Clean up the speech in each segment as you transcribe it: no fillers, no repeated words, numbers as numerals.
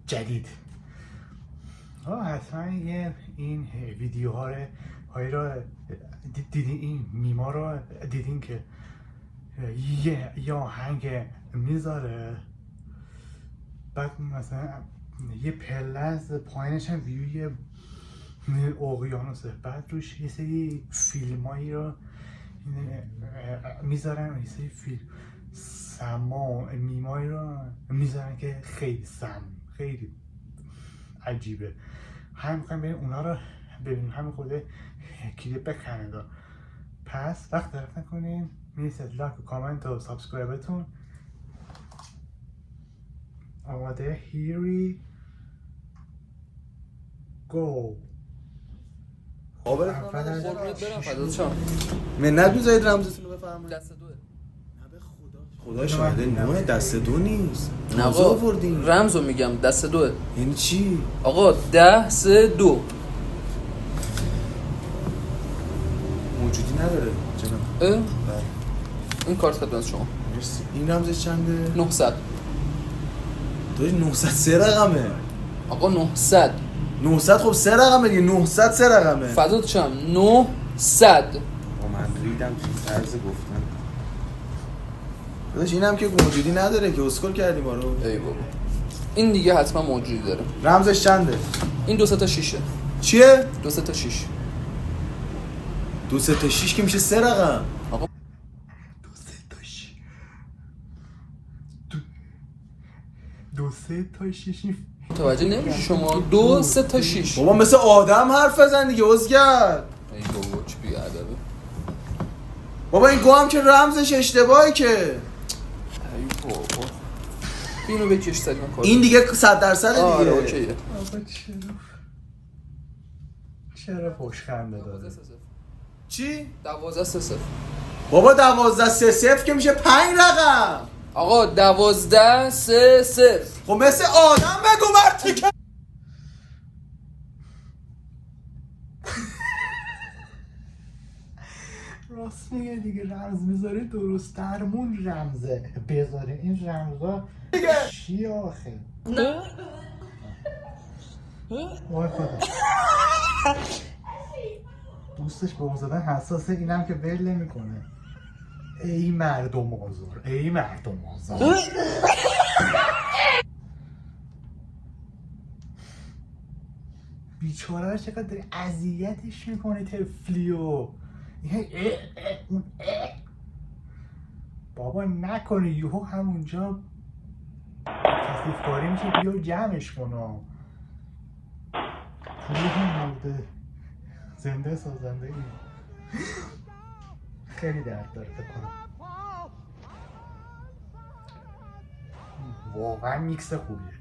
جدید. حتما یه این ویدیوها رو دیدین، این میما رو دیدین که یه آهنگ میذاره، بعد مثلا یه پله از پایینش هم ویوی اقیانوسه، بعد روش یه سری فیلمایی رو میذارن، یه سری فیلم سما میمایی رو میذارن که خیلی عجیبه. هم میخوایم بریم اونا رو ببینیم، هم خود کلیپ کانادا. پس وقت درست نکنین، میرسید لایک و کامنت و سابسکرایبتون. آماده؟ here we go. برم فضا چم منت میذارید رمزتون رو بفهمید. دست دوه. خدا شاهده نه دست دو نیست. نه آقا رمزو میگم دست دوه. یعنی چی؟ آقا 10 3 2 موجودی نداره جناب. این کارت خدمت شما. مرسی. این رمزش چنده؟ 900. تو 900 سه رقمه. آقا 900 خب سه رقمه دیگه. 900 سه رقمه. فضا چم 900. من ریدم تو طرز گفتن. داداش اینم که موجودی نداره که اسکل کردی ما رو. ای بابا این دیگه حتما موجودی داره. رمزش چنده؟ این 2 تا 6. چیه؟ 2 تا 6. 2 تا 6 که میشه سه رقم. آقا 2 تا 6 2 تا 6 متوجه نمیشی شما؟ 2 3 تا 6. بابا مثل آدم حرف بزن دیگه ازگرد. ای بابا چه بی‌ادبه. بابا این گو هم که رمزش اشتباهی که. ای بابا اینو بکش سری من کار. این دیگه 100% دیگه. آره اوکیه. آقا چرا پشخنده داره؟ چی؟ 12 3 0. بابا 12 3 0 که میشه 5 رقم. آقا 12 3 0. خب مثل آدم بگو مرتی که. راست میگه دیگه، رمز میذاره درست درمون رمزه بذاره. این رمزا چی آخه؟ وای خدا، دوستش به اون زدن حساسه، اینم که ول نمیکنه. ای مردم آزار، ای مردم آزار. بیچاره چقدر داری اذیتش میکنه طفلیو. بابا نکنه یهو همونجا کثیف کاری میشه، بیا جمعش کنه. پولی هم مرده، زنده سازنده ای. خیلی درد داره فکر کنم. واقعا میکس خوبیه.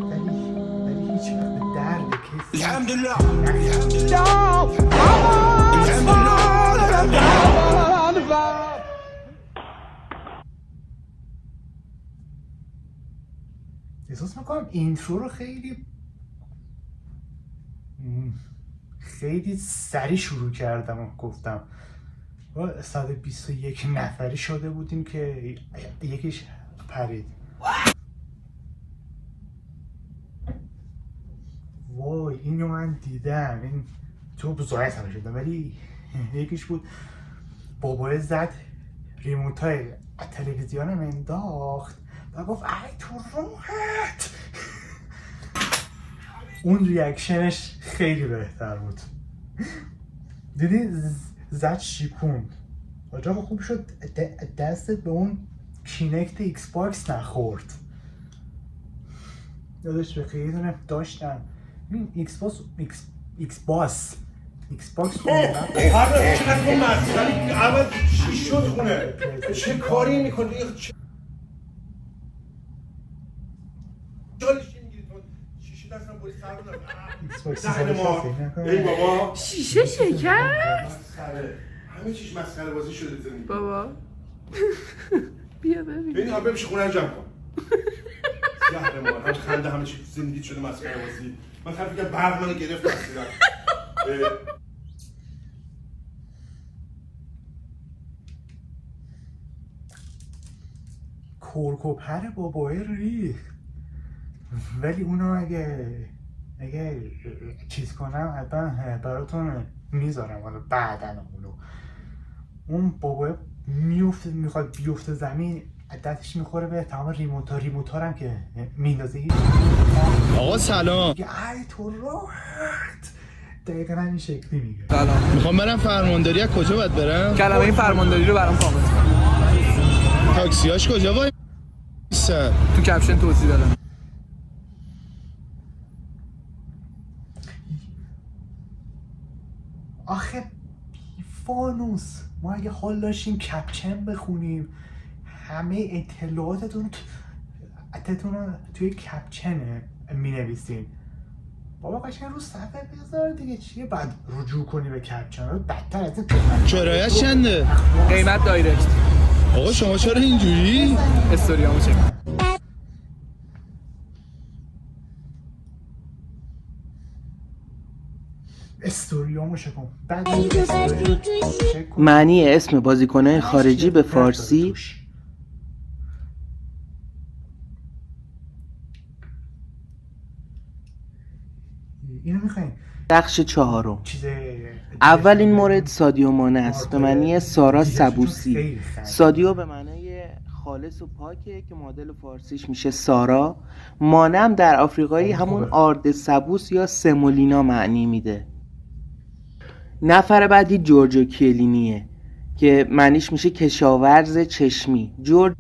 ولی هیچ وقت به درد کسی احساس میکنم اینترو رو خیلی سریع شروع کردم و گفتم 121 نفری شده بودیم که یکیش پرید. وای اینو من دیدم، این تو زایت هم شدم، ولی یکیش بود بابای زد ریموتای تلویزیونم انداخت و گفت ای تو روحت. اون ریاکشنش خیلی بهتر بود. دیدی زد شیکوند. آجا خوب شد دستت به اون کینکت ایکس باکس نخورد. یادش بخیر یه دونه داشتم این ایکس باکس آره چقدر تو مسئله اول چی شد خونه؟ چه کاری میکنی؟ جالش میگیری تو شیشه دستم بوری سر رو ای بابا شیشه شکر؟ مسخره همه چیش مسخره بازی شده زندگی بابا بیا ببین ببین آب بمیشه خونه رو جمع کن زهر مار هم خنده همه چیز زندگی شده مسخره بازی. من خیلی فکر برق منو گرفت اصلا. کرکوپر بابای ریخت. ولی اونو اگه چیز کنم حتما براتون میذارم حالا بعدن. اون بابای میخواد بیفته زمین، دستش میخوره به تمام ریموتار هم که میندازه. آقا سلام. ای تو راحت دقیقا همین شکلی میگه. سلام. میخوام برم فرمانداری. از کجا باید برم؟ کلمه این فرمانداری رو برام کامل کن. تاکسیاش کجا وای میسن؟ تو کپشن توضیح دادم. آخه فانوس، ما اگه حال داشتیم کپچن بخونیم همه اطلاعاتتون رو توی کپچنه می نویسیم. بابا قشنگ رو صفحه بذار دیگه، چیه بعد رجوع کنی به کپچن؟ بدتر از این. کرایه چنده؟ قیمت دایرکت. آقا شما چرا اینجوری؟ استوریامو چک. استوریامو شکن. بعد معنی اسم بازیکنان خارجی به فارسی اینو میخواین بخش 4. اولین مورد سادیو مانه است به معنی سارا سبوسی. سادیو به معنی خالص و پاکه که معادل فارسیش میشه سارا. مانه هم در آفریقایی همون آرد سبوس یا سمولینا معنی میده. نفر بعدی جورجو کیلینیه که معنیش میشه کشاورز چشمی. جورج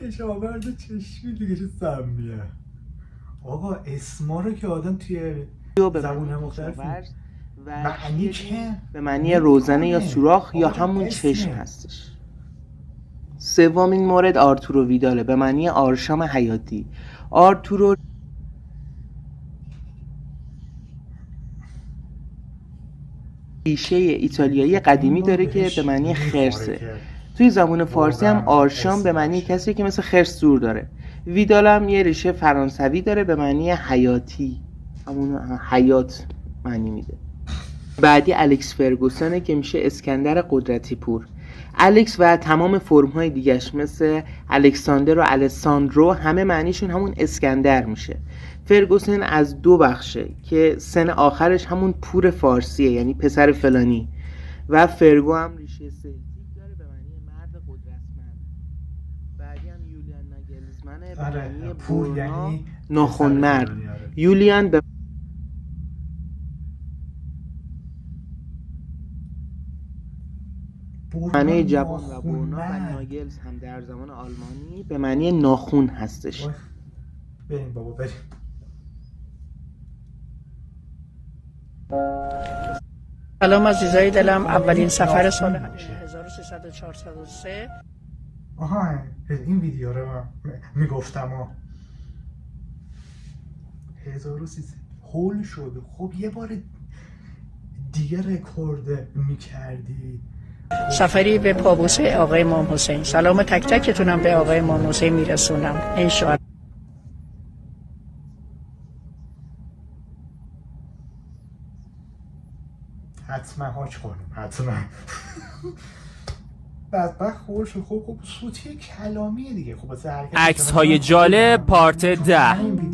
کشاورز چشمی دیگه چه سمیه. آقا اسما رو که آدم توی زبون مختلف معنی که به معنی روزنه یا سوراخ یا همون چشم هستش. سومین مورد آرتورو ویداله به معنی آرشام حیاتی. آرتورو ریشه ایتالیایی قدیمی داره که به معنی خرسه. توی زبان فارسی هم آرشام به معنی کسی که مثل خرس زور داره. ویدال هم یه ریشه فرانسوی داره به معنی حیاتی، همون حیات معنی میده. بعدی الکس فرگوسنه که میشه اسکندر قدرتی پور. الکس و تمام فرم‌های دیگه‌اش مثل الکساندر و الساندرو همه معنیشون همون اسکندر میشه. فرگوسن از 2 بخشه که سن آخرش همون پور فارسیه، یعنی پسر فلانی. و فرگو هم ریشه سلتیک داره به معنی مرد قدرتمند. بعدی هم یولیان ناگلزمنه به معنی پور یعنی ناخن‌مرد. یولیان به معنی جوان و برنا و ناگلز هم در زمان آلمانی به معنی ناخون هستش. بریم بابا بریم. سلام عزیزای دلم، اولین سفر سال 1303. آها این ویدیو رو میگفتم 1300 هول شد. خب یه بار دیگه رکورد میکردی. سفری به پابوسه آقای امام حسین. سلام تک تکتونم به آقای امام حسین میرسونم انشاءالله. حتما هاچ خورم حتما. بدبخت خور شد. خب صوتی کلامیه دیگه. خب عکس های جالب پارت 10.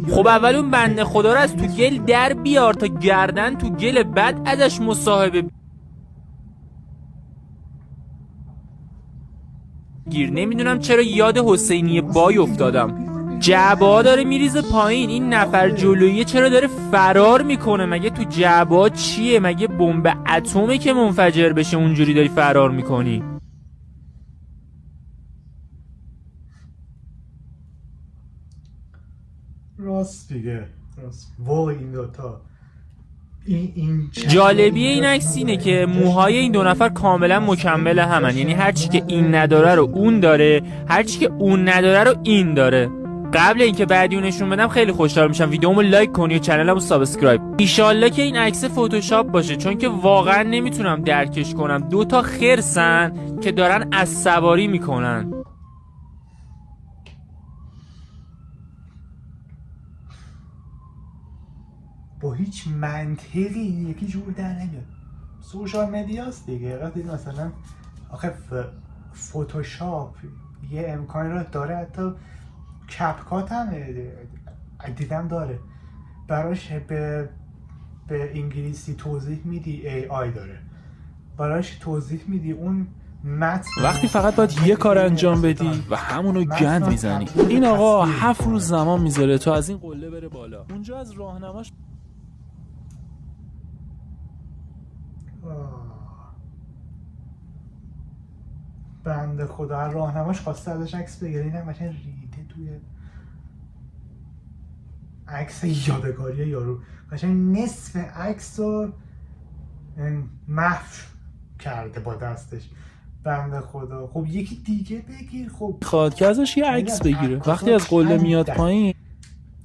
خب اول اون بنده خدا رو از تو گل در بیار تا گردن تو گل، بعد ازش مصاحبه گیر. نمیدونم چرا یاد حسینی بای افتادم. جعبه داره میریزه پایین. این نفر جلویه چرا داره فرار میکنه؟ مگه تو جعبه چیه؟ مگه بمب اتمه که منفجر بشه اونجوری داری فرار میکنی؟ راست دیگه راست. وای این دوتا جالبیه این عکس اینه که موهای این 2 نفر کاملا مکمل همن. یعنی هرچی که این نداره رو اون داره، هرچی که اون نداره رو این داره. قبل اینکه بعدیو نشون بدم خیلی خوشحال میشم ویدیومو لایک کنی و چنلمو سابسکرایب. ایشالله که این عکس فتوشاپ باشه، چون که واقعا نمیتونم درکش کنم 2 تا خرسن که دارن از سواری میکنن. با هیچ منطقی یکی جور در نمیاد. سوشال مدیاست دیگه. وقتی مثلا آخه فتوشاپ یه امکانی رو داره، حتی کپکات هم دیدم داره، براش به انگلیسی توضیح میدی، AI داره براش توضیح میدی، اون متن وقتی فقط باید یه کار انجام بدی و همونو گند میزنی. این آقا 7 روز زمان میذاره تا از این قله بره بالا. اونجا از راهنماش بنده خدا راهنماش خواسته ازش عکس بگیره، اینم قشنگ ریده توی عکس یادگاری یارو، قشنگ نصف عکس رو محو کرده با دستش. بنده خدا خب یکی دیگه بگیر. خب خواد که ازش یه عکس بگیره. وقتی از قله میاد پایین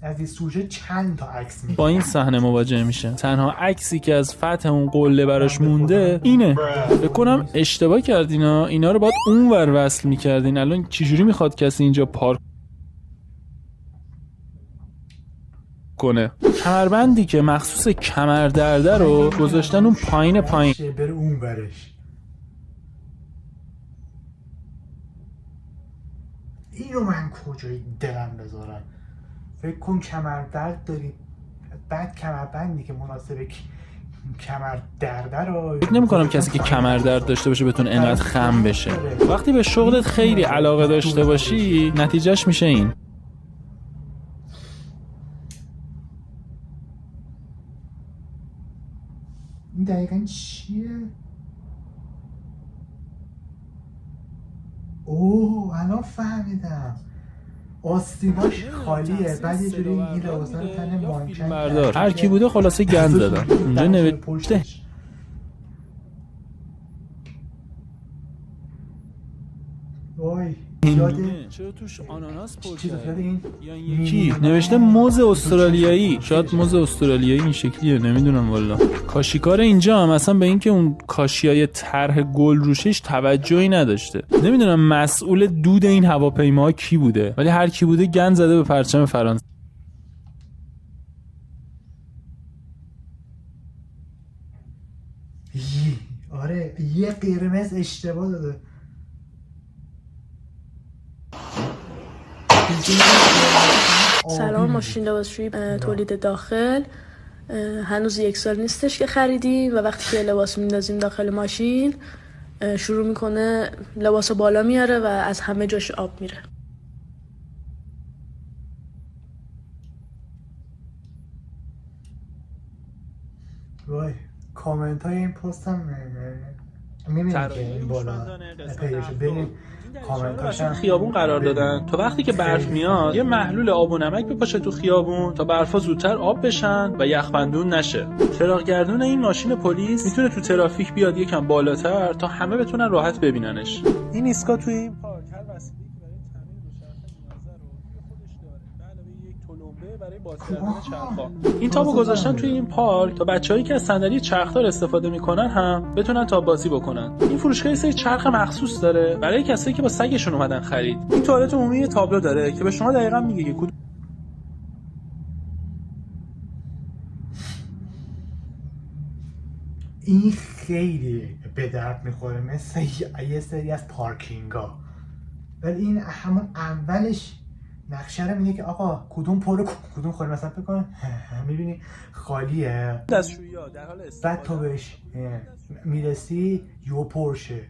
از این سوژه چند تا عکس میگیره، با این صحنه مواجه میشه. تنها عکسی که از فتح اون قله براش مونده اینه. فکر کنم اشتباه کردین اینا رو باید اونور وصل میکردین. الان چجوری میخواد کسی اینجا پارک کنه؟ کمربندی که مخصوص کمردرده رو گذاشتن اون پایین بره اون برش. اینو من کجای دلم بذارم؟ فکر کن کمردرد داری، بعد کمربندی که مناسب کمردرده رو. فکر نمی‌کنم کسی که کمردرد داشته باشه بتونه اینقدر خم بشه. وقتی به شغلت خیلی علاقه داشته باشی نتیجهش میشه این. این دقیقاً چیه؟ اوه الان فهمیدم، آستیناش خالیه، بعد یه جوری این لباسا رو تن مانکن بردار. هر کی بوده خلاصه گند زدن. اونجا نوشته وای چرا توش آناناس پرده؟ یا یکی نوشته موز استرالیایی. شاید موز استرالیایی این شکلیه، نمیدونم والا. کاشیکار اینجا هم اصلا به اینکه اون کاشیای طرح گل روشش توجهی نداشته. نمیدونم مسئول دود این هواپیماها کی بوده، ولی هر کی بوده گند زده به پرچم فرانسه. آره یه قرمز اشتباه داده. سلام، ماشین لباسشویی تولید داخل. هنوز 1 سال نیستش که خریدیم و وقتی که لباس میندازیم داخل ماشین شروع میکنه لباس بالا میاره و از همه جاش آب میره. وای کامنت های این پست هم میبینیم که این بالا پیجشو بریم کامنتاشم. خیابون قرار دادن تا وقتی که برف میاد یه محلول آب و نمک بپاشه تو خیابون تا برفا زودتر آب بشن و یخبندون نشه. چراغگردون این ماشین پلیس میتونه تو ترافیک بیاد یکم بالاتر تا همه بتونن راحت ببیننش. این ایستگاه توی این پارک هر وسیله‌ای که برای تعمیر دوچرخه نیاز رو توی خودش داره. به علاوه یک تلمبه برای باز کردن چرخ‌ها. این تابو گذاشتن توی این پارک تا بچه‌هایی که از صندلی چرخدار استفاده میکنن هم بتونن تاب بازی بکنن. این فروشگاه یه سری چرخ مخصوص داره برای کسایی که با سگشون اومدن خرید. این توالت عمومی یه تابلو داره که به شما دقیقاً میگه که کدوم. این خیلی به درد میخوره مثل یه سری از پارکینگا، ولی این همون اولش نقشه رو میگه که آقا کدوم پر کدوم خالی. مثلا فکر کن میبینی خالیه دستشویی‌ها در حال استفاده، بعد تو بهش میرسی یو پرشه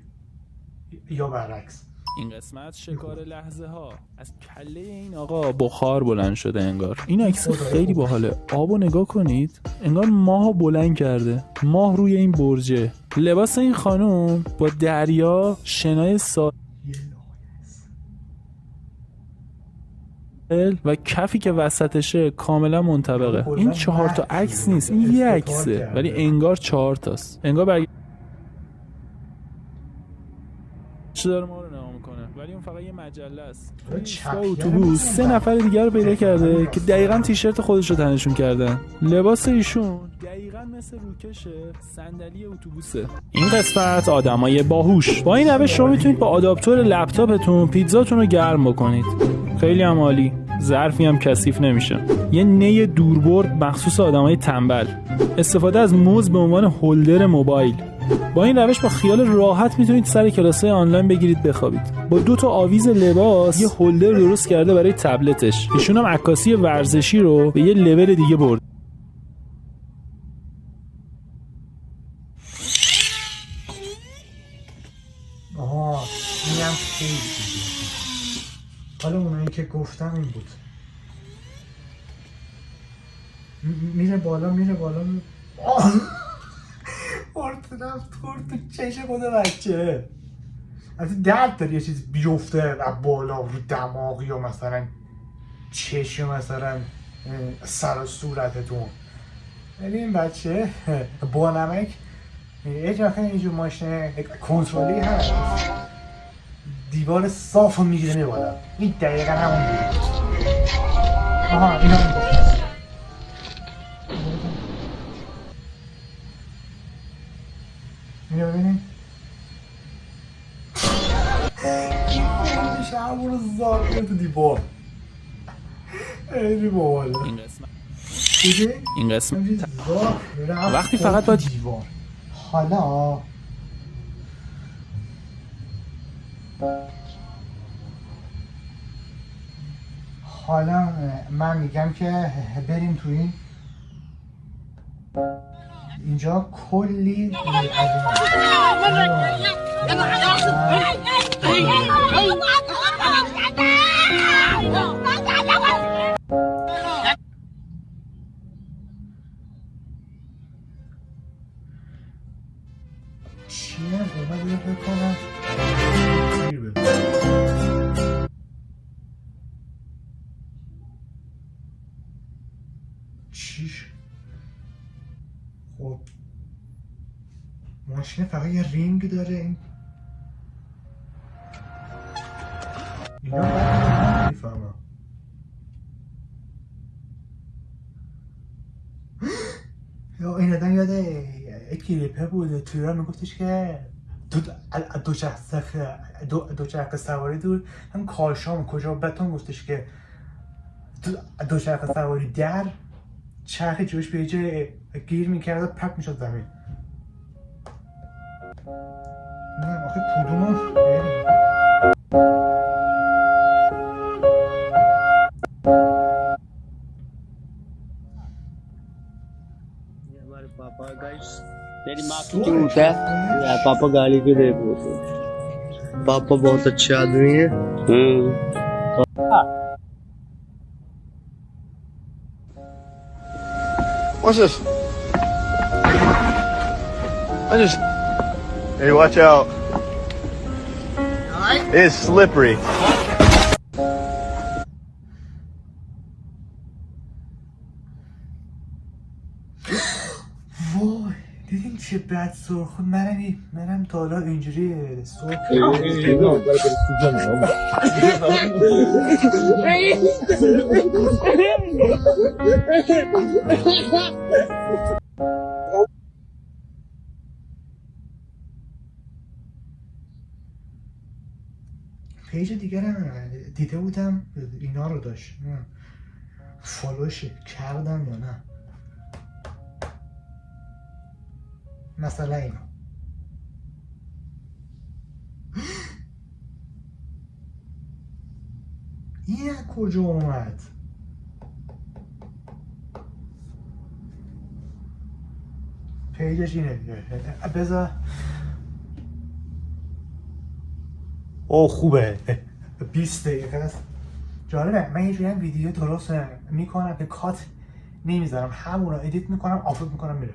یا برعکس. این قسمت شکار لحظه ها. از کله این آقا بخار بلند شده انگار. این عکس خیلی باحاله. آبو نگاه کنید، انگار ماهو بلند کرده. ماه روی این برجه. لباس این خانوم با دریا، شنای و کفی که وسطشه کاملا منطبقه. این 4 تا عکس نیست، این یه عکسه ولی انگار 4 تاست. انگار چه داره ما رو نگاه میکنه، ولی اون فقط یه مجله است. اتوبوس 3 نفر دیگر رو پیدا کرده که دقیقاً تیشرت خودش رو تنشون کردن. لباس ایشون دقیقاً مثل روکش صندلی اتوبوسه. این قسمت آدمای باهوش. با این روش شما میتونید با آداپتور لپتاپتون پیتزاتون رو گرم بکنید. خیلی هم عالی. ظرفی هم کثیف نمیشه. یه نی دوربرد مخصوص آدمای تنبل. استفاده از موز به عنوان هولدر موبایل. با این روش با خیال راحت میتونید سر کلاس‌های آنلاین بگیرید بخوابید. با 2 تا آویز لباس یه هولدر درست کرده برای تبلتش. ایشون هم عکاسی ورزشی رو به یه لول دیگه برد. آها اینم خیلی دیگه. حالا اونایی که گفتم این بود. میره بالا ارت رفت خورد تو چش خود بچه. از درد داری یه چیز بیفته و بالا رو دماغی یا مثلا چش یا مثلا سر و صورتتون. ولی این بچه با نمک یه جا اینجور ماشین کنترلی هست دیوار صاف رو میگیره میبالا. این دقیقا همون دیگه. آها اینا میگفتم اینو ببینید این شهر رو زار کرد تو دیوار. خیلی باحاله این قسمت وقتی فقط باید دیوار. حالا من میگم که بریم تو اینجا کلی چیه؟ اومد یه بکنم چیش؟ خب ماشین فقط یه رینگ داره این اینا باید میفهمم. یا این آدم یاده کلیپه بود توی را میگفتش که دوچرخه سواری دور هم کاشام کجا بتون گفتش که دوچرخه سواری در چرخ جوش به جای گیر میکرد و پرت میشد زمین. نه آخه کدومو की ऊँचा है पापा गाड़ी के दे पापा बहुत अच्छे आदमी है What's this? Hey, watch out. It's slippery. وای دیدین چه بد سرخ منم تا حالا اینجوری سرخ پیج دیگرم دیده بودم اینا رو داشت فالوش کردم یا نه مثلا اینو این از کجا اومد پیجش اینه دیگه بذار او خوبه 20 دقیقه است جالبه. من یه جوری ویدیو درست میکنم به کات نمیذارم همون رو ادیت میکنم آپلود میکنم میره.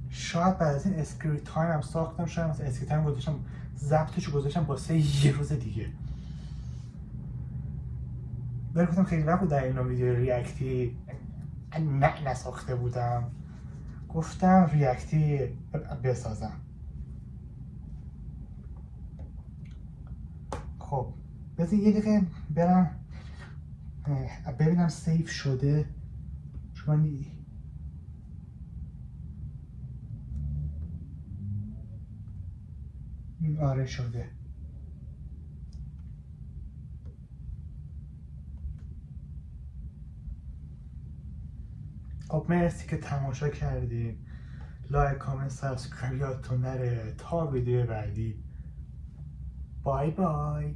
شاید بعد از این اسکریپت تایم هم ساختم شاید مثلا اسکریپت تایم گذاشتم ضبطشو گذاشتم واسه یه روز دیگه. گفتم خیلی وقت بود در این ویدیو ریاکتی نساخته بودم گفتم ریاکتی بسازم. خب بذار یه دقیقه برم ببینم سیف شده چون آره شده. خب مرسی که تماشا کردیم. لایک کامنت سابسکرایب یادتون نره. تا ویدیو بعدی، بای بای.